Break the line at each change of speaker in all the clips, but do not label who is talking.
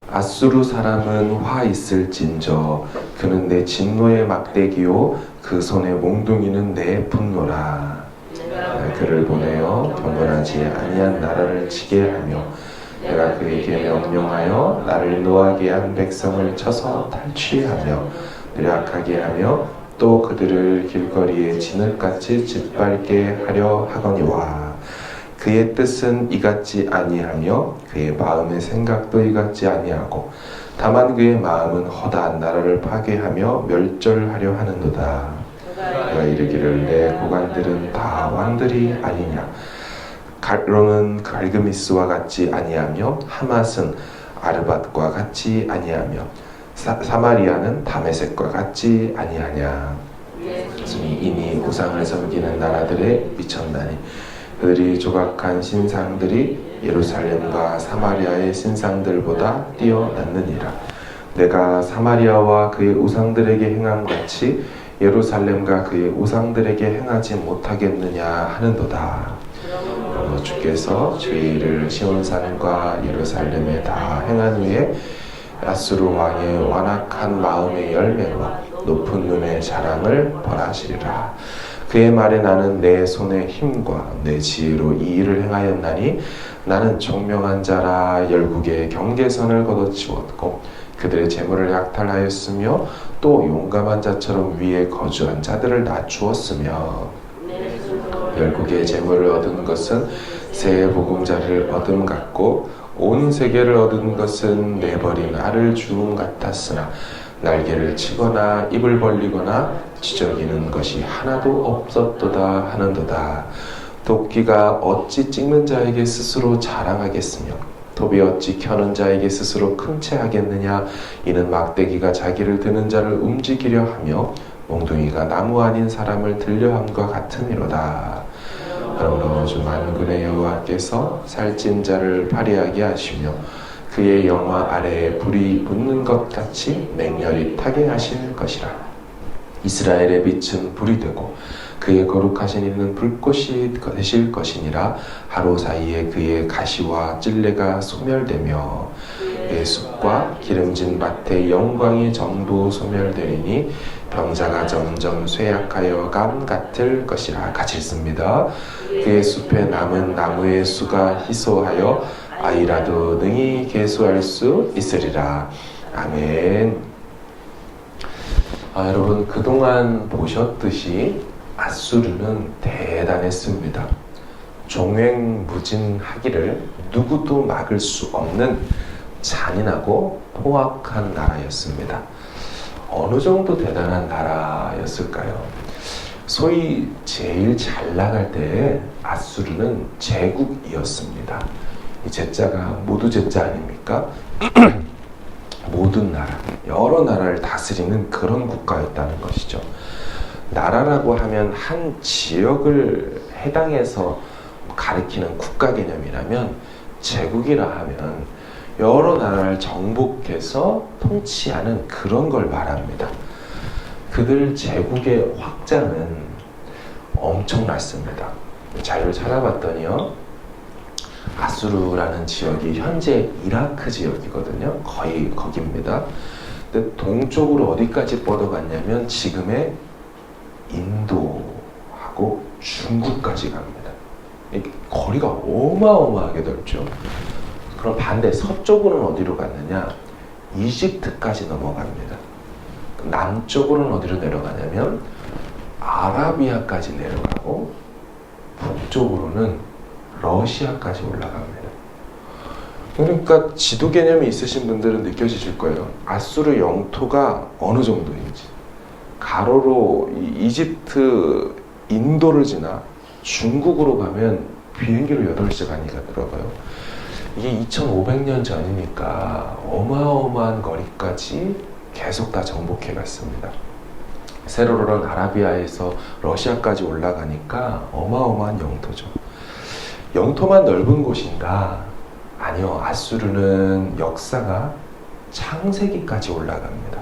아수르 사람은 화 있을진저 그는 내 진노의 막대기요 그 손의 몽둥이는 내 분노라. 내가 그를 보내어 경건하지 아니한 나라를 치게 하며 내가 그에게 명령하여 나를 노하게 한 백성을 쳐서 탈취하며 노력하게 하며 또 그들을 길거리에 진흙같이 짓밟게 하려 하거니와 그의 뜻은 이같지 아니하며 그의 마음의 생각도 이같지 아니하고 다만 그의 마음은 허다한 나라를 파괴하며 멸절하려 하는도다. 내가 이르기를 내 고관들은 다 왕들이 아니냐. 갈롬은 갈그미스와 같지 아니하며 하맛은 아르밧과 같이 아니하며 사마리아는 다메섹과 같지 아니하냐. 이니 우상을 섬기는 나라들에 미쳤나니 그들이 조각한 신상들이 예루살렘과 사마리아의 신상들보다 뛰어났느니라. 내가 사마리아와 그의 우상들에게 행한 같이 예루살렘과 그의 우상들에게 행하지 못하겠느냐 하는도다. 그러므로 주께서 죄를 시온산과 예루살렘에 다 행한 후에 아수르 왕의 완악한 마음의 열매와 높은 눈의 자랑을 벌하시리라. 그의 말에 나는 내 손의 힘과 내 지혜로 이 일을 행하였나니 나는 총명한 자라 열국의 경계선을 걷어치웠고 그들의 재물을 약탈하였으며 또 용감한 자처럼 위에 거주한 자들을 낮추었으며 열국의 재물을 얻은 것은 새 보금자리를 얻음 같고 온 세계를 얻은 것은 내버린 알을 주움 같았으나 날개를 치거나 입을 벌리거나 지저귀는 것이 하나도 없었도다 하는도다. 도끼가 어찌 찍는 자에게 스스로 자랑하겠으며 톱이 어찌 켜는 자에게 스스로 큰채하겠느냐. 이는 막대기가 자기를 드는 자를 움직이려 하며 몽둥이가 나무 아닌 사람을 들려함과 같으니로다. 그러므로 주 만군의 여호와께서 살찐 자를 파리하게 하시며 그의 영화 아래에 불이 붙는 것 같이 맹렬히 타게 하실 것이라. 이스라엘의 빛은 불이 되고 그의 거룩하신 이는 불꽃이 되실 것이니라. 하루 사이에 그의 가시와 찔레가 소멸되며 그의 숲과 기름진 밭의 영광이 전부 소멸되리니 병자가 점점 쇠약하여 감 같을 것이라. 같이 읽습니다. 그의 숲에 남은 나무의 수가 희소하여 아이라도 능히 계수할 수 있으리라. 아멘. 여러분 그동안 보셨듯이 아수르는 대단했습니다. 종횡무진하기를 누구도 막을 수 없는 잔인하고 포악한 나라였습니다. 어느 정도 대단한 나라였을까요? 소위 제일 잘 나갈 때에 아수르는 제국이었습니다. 이 제자가 모두 제자 아닙니까? 모든 나라, 여러 나라를 다스리는 그런 국가였다는 것이죠. 나라라고 하면 한 지역을 해당해서 가리키는 국가 개념이라면 제국이라 하면 여러 나라를 정복해서 통치하는 그런 걸 말합니다. 그들 제국의 확장은 엄청났습니다. 자료를 찾아봤더니요, 아수르라는 지역이 현재 이라크 지역이거든요. 거의 거기입니다. 근데 동쪽으로 어디까지 뻗어갔냐면 지금의 인도하고 중국까지 갑니다. 거리가 어마어마하게 넓죠. 그럼 반대 서쪽으로는 어디로 갔느냐? 이집트까지 넘어갑니다. 남쪽으로는 어디로 내려가냐면 아라비아까지 내려가고 북쪽으로는 러시아까지 올라갑니다. 그러니까 지도 개념이 있으신 분들은 느껴지실 거예요. 아수르 영토가 어느 정도인지. 가로로 이집트, 인도를 지나 중국으로 가면 비행기로 8시간이 들어가요. 이게 2500년 전이니까 어마어마한 거리까지 계속 다 정복해 갔습니다. 세로로는 아라비아에서 러시아까지 올라가니까 어마어마한 영토죠. 영토만 넓은 곳인가? 아니요. 아수르는 역사가 창세기까지 올라갑니다.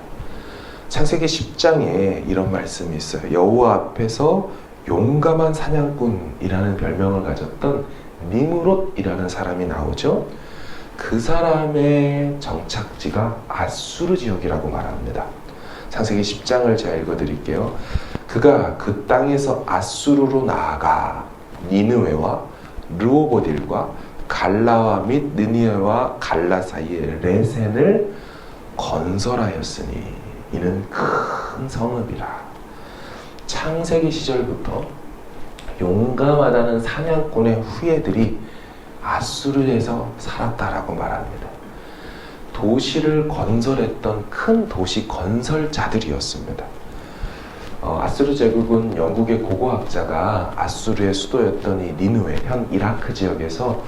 창세기 10장에 이런 말씀이 있어요. 여호와 앞에서 용감한 사냥꾼이라는 별명을 가졌던 니므롯이라는 사람이 나오죠. 그 사람의 정착지가 아수르 지역이라고 말합니다. 창세기 10장을 제가 읽어드릴게요. 그가 그 땅에서 아수르로 나아가 니느웨와 르호보딜과 갈라와 및 느니웨와 갈라 사이에 레센을 건설하였으니 이는 큰 성읍이라. 창세기 시절부터 용감하다는 사냥꾼의 후예들이 아수르에서 살았다라고 말합니다. 도시를 건설했던 큰 도시 건설자들이었습니다. 아수르 제국은 영국의 고고학자가 아수르의 수도였던 이 니느웨, 현 이라크 지역에서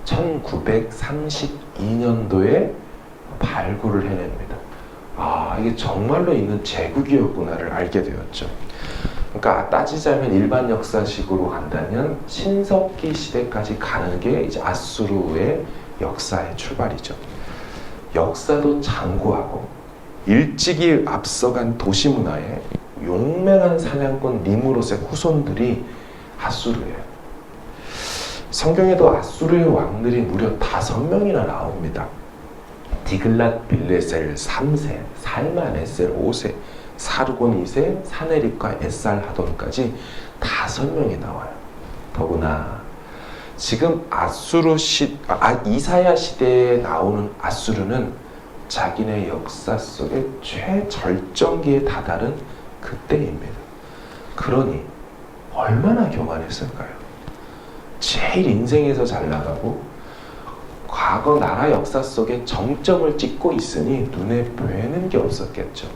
1932년도에 발굴을 해냅니다. 이게 정말로 있는 제국이었구나를 알게 되었죠. 그러니까 따지자면 일반 역사식으로 간다면 신석기 시대까지 가는 게 이제 아수르의 역사의 출발이죠. 역사도 장구하고 일찍이 앞서간 도시 문화에 용맹한 사냥꾼 니무롯의 후손들이 아수르예요. 성경에도 아수르의 왕들이 무려 5명이나 나옵니다. 디글랏 빌레셀 3세, 살마네셀 5세, 사르곤 2세, 사네립과 에살하돈까지 5명이 나와요. 더구나 지금 이사야 시대에 나오는 아수르는 자기네 역사 속의 최절정기에 다다른 그때입니다. 그러니 얼마나 교만했을까요? 제일 인생에서 잘 나가고 과거 나라 역사 속에 정점을 찍고 있으니 눈에 뵈는 게 없었겠죠.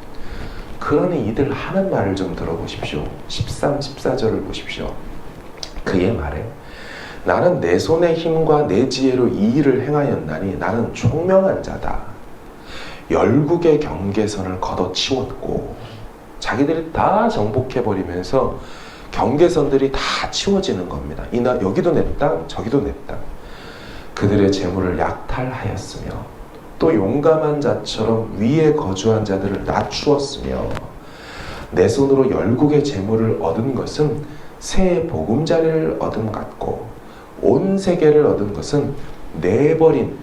그러니 이들 하는 말을 좀 들어보십시오. 13, 14절을 보십시오. 그의 말에 나는 내 손의 힘과 내 지혜로 이 일을 행하였나니 나는 총명한 자다. 열국의 경계선을 걷어치웠고 자기들이 다 정복해버리면서 경계선들이 다 치워지는 겁니다. 여기도 내 땅, 저기도 내 땅. 그들의 재물을 약탈하였으며 또 용감한 자처럼 위에 거주한 자들을 낮추었으며 내 손으로 열국의 재물을 얻은 것은 새 보금자리를 얻음 같고 온 세계를 얻은 것은 내버린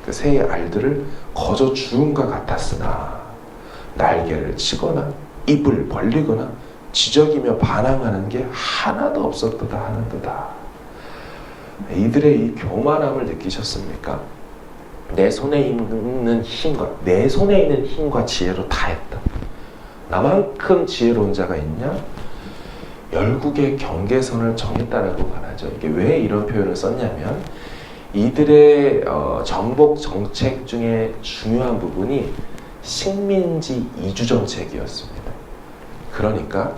그 새의 알들을 거저 주음과 같았으나 날개를 치거나 입을 벌리거나 지적이며 반항하는 게 하나도 없었도다 하는도다. 이들의 이 교만함을 느끼셨습니까? 내 손에 있는 힘과 지혜로 다 했다. 나만큼 지혜로운 자가 있냐? 열국의 경계선을 정했다라고 말하죠. 이게 왜 이런 표현을 썼냐면 이들의 정복 정책 중에 중요한 부분이 식민지 이주 정책이었습니다. 그러니까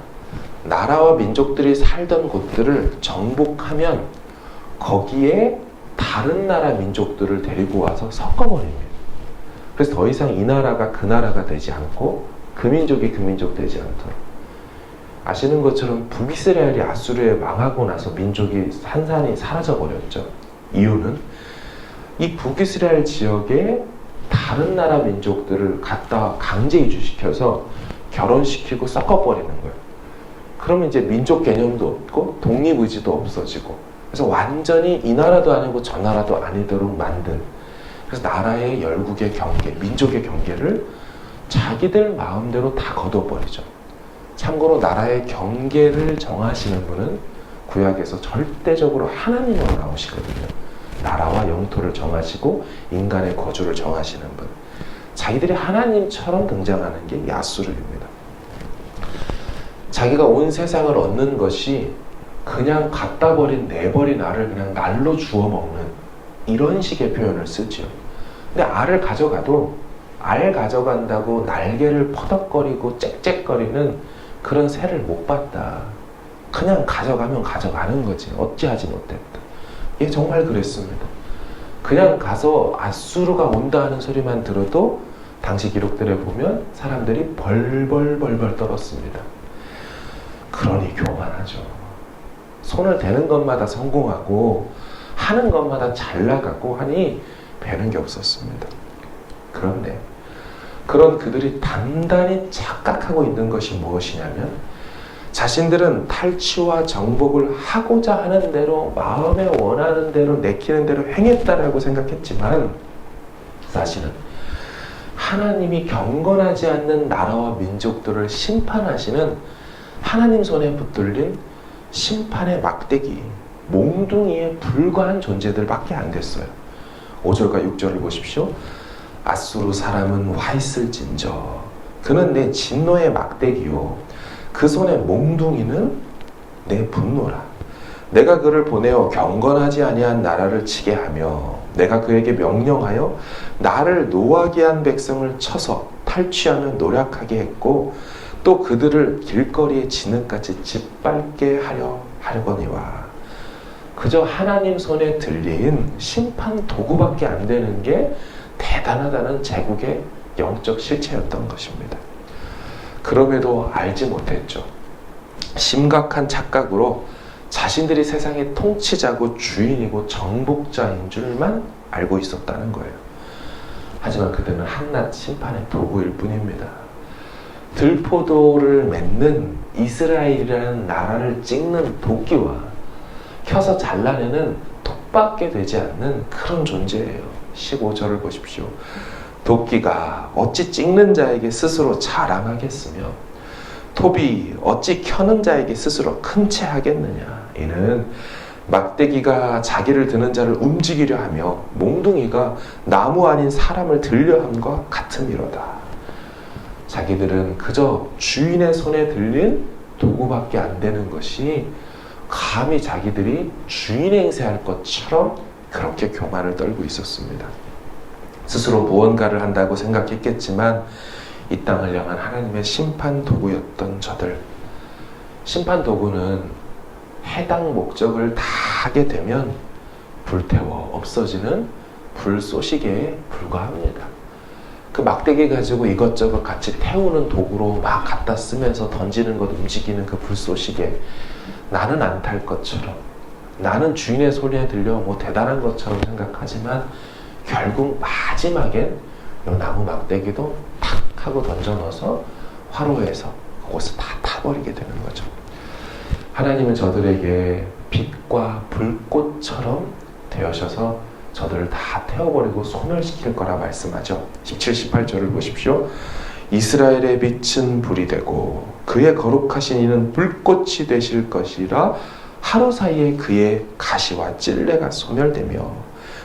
나라와 민족들이 살던 곳들을 정복하면 거기에 다른 나라 민족들을 데리고 와서 섞어버립니다. 그래서 더 이상 이 나라가 그 나라가 되지 않고 그 민족이 그 민족 되지 않도록. 아시는 것처럼 북이스라엘이 아수르에 망하고 나서 민족이 산산이 사라져버렸죠. 이유는 이 북이스라엘 지역에 다른 나라 민족들을 갖다 강제 이주시켜서 결혼시키고 섞어버리는 거예요. 그러면 이제 민족 개념도 없고 독립의지도 없어지고 그래서 완전히 이 나라도 아니고 저 나라도 아니도록 만든 그래서 나라의 열국의 경계, 민족의 경계를 자기들 마음대로 다 거둬버리죠. 참고로 나라의 경계를 정하시는 분은 구약에서 절대적으로 하나님으로 나오시거든요. 나라와 영토를 정하시고 인간의 거주를 정하시는 분. 자기들이 하나님처럼 등장하는 게 야수르입니다. 자기가 온 세상을 얻는 것이 그냥 갖다 버린 내버린 알을 그냥 날로 주워 먹는 이런 식의 표현을 쓰죠. 근데 알을 가져가도 알 가져간다고 날개를 퍼덕거리고 짹짹거리는 그런 새를 못 봤다. 그냥 가져가면 가져가는 거지. 어찌하지 못했다. 얘 정말 그랬습니다. 그냥 가서 아수르가 온다 하는 소리만 들어도 당시 기록들에 보면 사람들이 벌벌벌벌 떨었습니다. 그러니 교만하죠. 손을 대는 것마다 성공하고 하는 것마다 잘 나가고 하니 배는 게 없었습니다. 그런데 그런 그들이 단단히 착각하고 있는 것이 무엇이냐면 자신들은 탈취와 정복을 하고자 하는 대로 마음에 원하는 대로 내키는 대로 행했다라고 생각했지만 사실은 하나님이 경건하지 않는 나라와 민족들을 심판하시는 하나님 손에 붙들린 심판의 막대기, 몽둥이에 불과한 존재들밖에 안 됐어요. 5절과 6절을 보십시오. 아수르 사람은 와 있을진저 그는 내 진노의 막대기요 그 손의 몽둥이는 내 분노라. 내가 그를 보내어 경건하지 아니한 나라를 치게 하며 내가 그에게 명령하여 나를 노하게 한 백성을 쳐서 탈취하며 노략하게 했고 또 그들을 길거리에 진흙같이 짓밟게 하려거니와. 그저 하나님 손에 들린 심판 도구밖에 안 되는 게 대단하다는 제국의 영적 실체였던 것입니다. 그럼에도 알지 못했죠. 심각한 착각으로 자신들이 세상의 통치자고 주인이고 정복자인 줄만 알고 있었다는 거예요. 하지만 그들은 한낱 심판의 도구일 뿐입니다. 들포도를 맺는 이스라엘이라는 나라를 찍는 도끼와 켜서 잘라내는 톱밖에 되지 않는 그런 존재예요. 15절을 보십시오. 도끼가 어찌 찍는 자에게 스스로 자랑하겠으며 톱이 어찌 켜는 자에게 스스로 큰 채 하겠느냐. 이는 막대기가 자기를 드는 자를 움직이려 하며 몽둥이가 나무 아닌 사람을 들려 함과 같음이로다. 자기들은 그저 주인의 손에 들린 도구밖에 안 되는 것이 감히 자기들이 주인 행세할 것처럼 그렇게 교만을 떨고 있었습니다. 스스로 무언가를 한다고 생각했겠지만 이 땅을 향한 하나님의 심판 도구였던 저들. 심판 도구는 해당 목적을 다 하게 되면 불태워 없어지는 불쏘시개에 불과합니다. 그 막대기 가지고 이것저것 같이 태우는 도구로 막 갖다 쓰면서 던지는 것, 움직이는 그 불쏘시개, 나는 안 탈 것처럼, 나는 주인의 손에 들려 뭐 대단한 것처럼 생각하지만 결국 마지막엔 이 나무 막대기도 탁 하고 던져 넣어서 화로에서 그곳을 다 타버리게 되는 거죠. 하나님은 저들에게 빛과 불꽃처럼 되어셔서 저들을 다 태워버리고 소멸시킬 거라 말씀하죠. 17, 18절을 보십시오. 이스라엘의 빛은 불이 되고 그의 거룩하신 이는 불꽃이 되실 것이라. 하루 사이에 그의 가시와 찔레가 소멸되며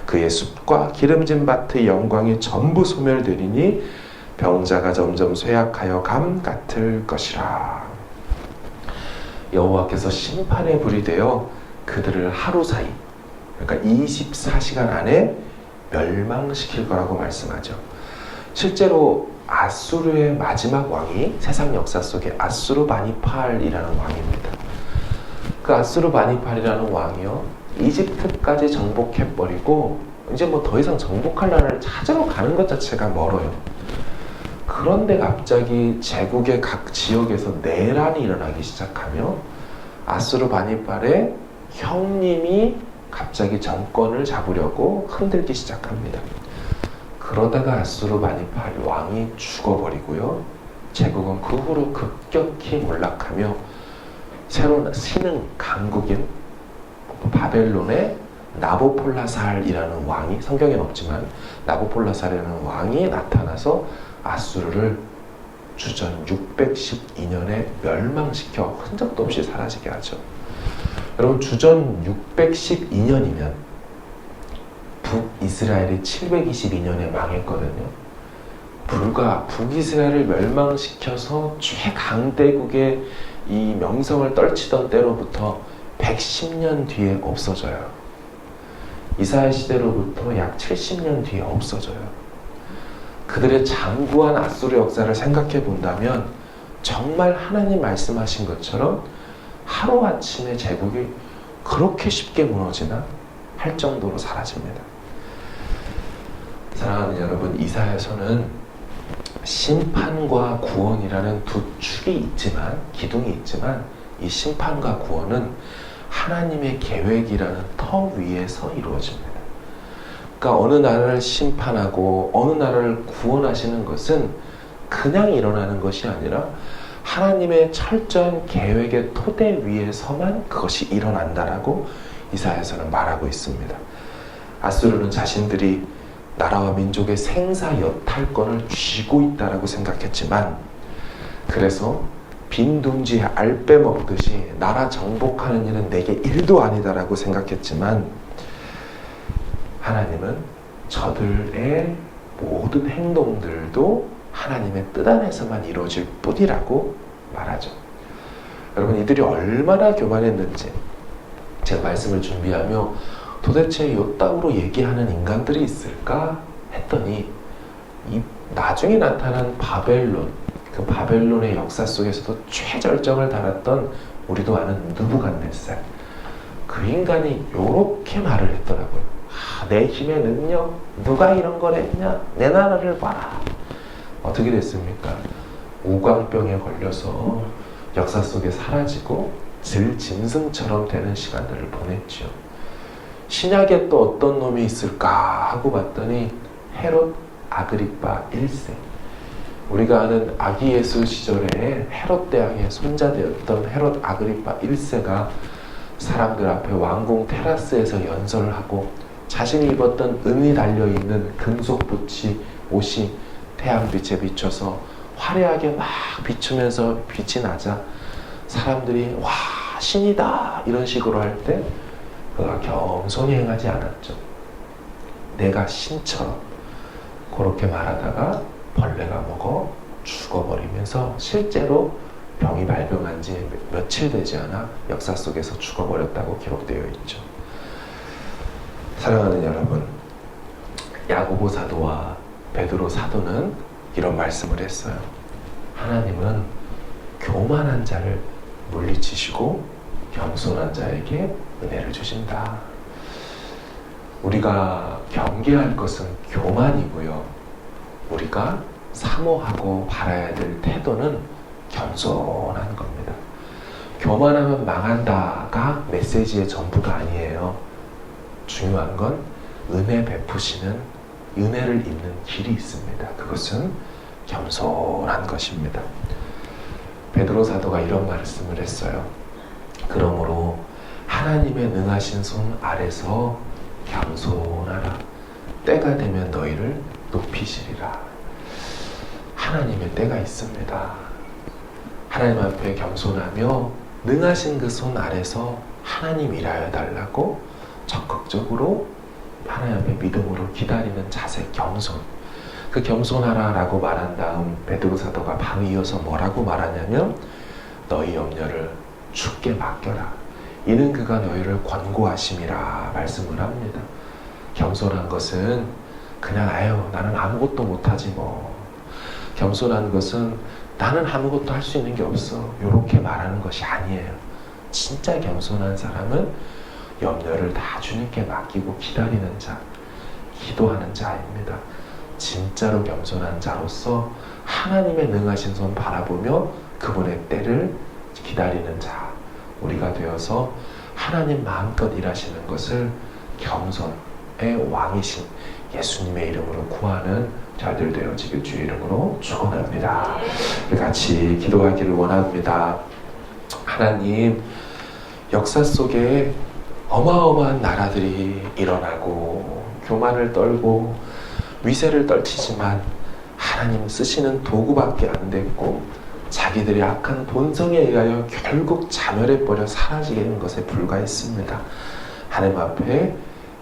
그의 숲과 기름진 밭의 영광이 전부 소멸되리니 병자가 점점 쇠약하여 감 같을 것이라. 여호와께서 심판의 불이 되어 그들을 하루 사이, 그러니까 24시간 안에 멸망시킬 거라고 말씀하죠. 실제로 아수르의 마지막 왕이 세상 역사 속에 아수르바니팔이라는 왕입니다. 그 아수르바니팔이라는 왕이요, 이집트까지 정복해버리고 이제 뭐 더 이상 정복할 나라를 찾으러 가는 것 자체가 멀어요. 그런데 갑자기 제국의 각 지역에서 내란이 일어나기 시작하며 아수르바니팔의 형님이 갑자기 정권을 잡으려고 흔들기 시작합니다. 그러다가 아수르바니팔 왕이 죽어버리고요. 제국은 그 후로 급격히 몰락하며 새로운 신흥 강국인 바벨론의 나보폴라살이라는 왕이, 성경에는 없지만 나보폴라살이라는 왕이 나타나서 아수르를 주전 612년에 멸망시켜 흔적도 없이 사라지게 하죠. 여러분, 주전 612년이면 북이스라엘이 722년에 망했거든요. 불과 북이스라엘을 멸망시켜서 최강대국의 이 명성을 떨치던 때로부터 110년 뒤에 없어져요. 이사야 시대로부터 약 70년 뒤에 없어져요. 그들의 장구한 아수르 역사를 생각해 본다면 정말 하나님 말씀하신 것처럼 하루아침에 제국이 그렇게 쉽게 무너지나 할 정도로 사라집니다. 사랑하는 여러분, 이사야서는 심판과 구원이라는 두 축이 있지만, 기둥이 있지만, 이 심판과 구원은 하나님의 계획이라는 터 위에서 이루어집니다. 그러니까 어느 나라를 심판하고 어느 나라를 구원하시는 것은 그냥 일어나는 것이 아니라 하나님의 철저한 계획의 토대 위에서만 그것이 일어난다라고 이사야서는 말하고 있습니다. 아수르는 자신들이 나라와 민족의 생사 여탈권을 쥐고 있다라고 생각했지만, 그래서 빈 둥지에 알 빼먹듯이 나라 정복하는 일은 내게 일도 아니다라고 생각했지만, 하나님은 저들의 모든 행동들도 하나님의 뜻 안에서만 이루어질 뿐이라고 말하죠. 여러분, 이들이 얼마나 교만했는지 제가 말씀을 준비하며 도대체 이따구로 얘기하는 인간들이 있을까 했더니, 이 나중에 나타난 바벨론, 그 바벨론의 역사 속에서도 최절정을 달았던 우리도 아는 느부갓네살, 그 인간이 요렇게 말을 했더라고요. 내 힘의 능력, 누가 이런 걸 했냐? 내 나라를 봐라. 어떻게 됐습니까? 우광병에 걸려서 역사 속에 사라지고 들짐승처럼 되는 시간들을 보냈죠. 신약에 또 어떤 놈이 있을까 하고 봤더니 헤롯 아그리파 1세, 우리가 아는 아기 예수 시절에 헤롯 대왕의 손자되었던 헤롯 아그리파 1세가 사람들 앞에 왕궁 테라스에서 연설을 하고 자신이 입었던 은이 달려있는 금속 옷이 태양빛에 비춰서 화려하게 막 비추면서 빛이 나자 사람들이 와, 신이다 이런 식으로 할 때 그가 겸손히 행하지 않았죠. 내가 신처럼 그렇게 말하다가 벌레가 먹어 죽어버리면서 실제로 병이 발병한 지 며칠 되지 않아 역사 속에서 죽어버렸다고 기록되어 있죠. 사랑하는 여러분, 야고보 사도와 베드로 사도는 이런 말씀을 했어요. 하나님은 교만한 자를 물리치시고 겸손한 자에게 은혜를 주신다. 우리가 경계할 것은 교만이고요, 우리가 사모하고 바라야 될 태도는 겸손한 겁니다. 교만하면 망한다가 메시지의 전부가 아니에요. 중요한 건 은혜 베푸시는, 은혜를 입는 길이 있습니다. 그것은 겸손한 것입니다. 베드로 사도가 이런 말씀을 했어요. 그러므로 하나님의 능하신 손 아래서 겸손하라. 때가 되면 너희를 높이시리라. 하나님의 때가 있습니다. 하나님 앞에 겸손하며 능하신 그 손 아래서 하나님 일하여 달라고 적극적으로 하나님 앞에 믿음으로 기다리는 자세, 겸손. 그 겸손하라라고 말한 다음 베드로 사도가 바로 이어서 뭐라고 말하냐면, 너희 염려를 주께 맡겨라. 이는 그가 너희를 권고하심이라 말씀을 합니다. 겸손한 것은 그냥 나는 아무것도 못하지 뭐. 겸손한 것은 나는 아무것도 할 수 있는 게 없어, 이렇게 말하는 것이 아니에요. 진짜 겸손한 사람은 염려를 다 주님께 맡기고 기다리는 자, 기도하는 자입니다. 진짜로 겸손한 자로서 하나님의 능하신 손 바라보며 그분의 때를 기다리는 자, 우리가 되어서 하나님 마음껏 일하시는 것을 겸손의 왕이신 예수님의 이름으로 구하는 자들 되어지길 주의 이름으로 축원합니다. 같이 기도하기를 원합니다. 하나님, 역사 속에 어마어마한 나라들이 일어나고 교만을 떨고 위세를 떨치지만 하나님 쓰시는 도구밖에 안 됐고 자기들의 악한 본성에 의하여 결국 자멸해버려 사라지게 된 것에 불과했습니다. 하나님 앞에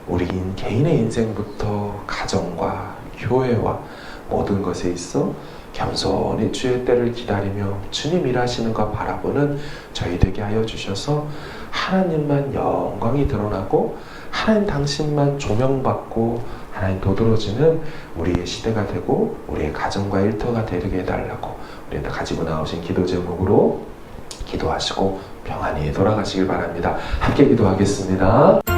우리 개인의 인생부터 가정과 교회와 모든 것에 있어 겸손히 주의 때를 기다리며 주님 일하시는 것 바라보는 저희 되게 하여 주셔서 하나님만 영광이 드러나고 하나님 당신만 조명받고 하나님 도드러지는 우리의 시대가 되고 우리의 가정과 일터가 되게 해달라고 우리한테 가지고 나오신 기도 제목으로 기도하시고 평안히 돌아가시길 바랍니다. 함께 기도하겠습니다.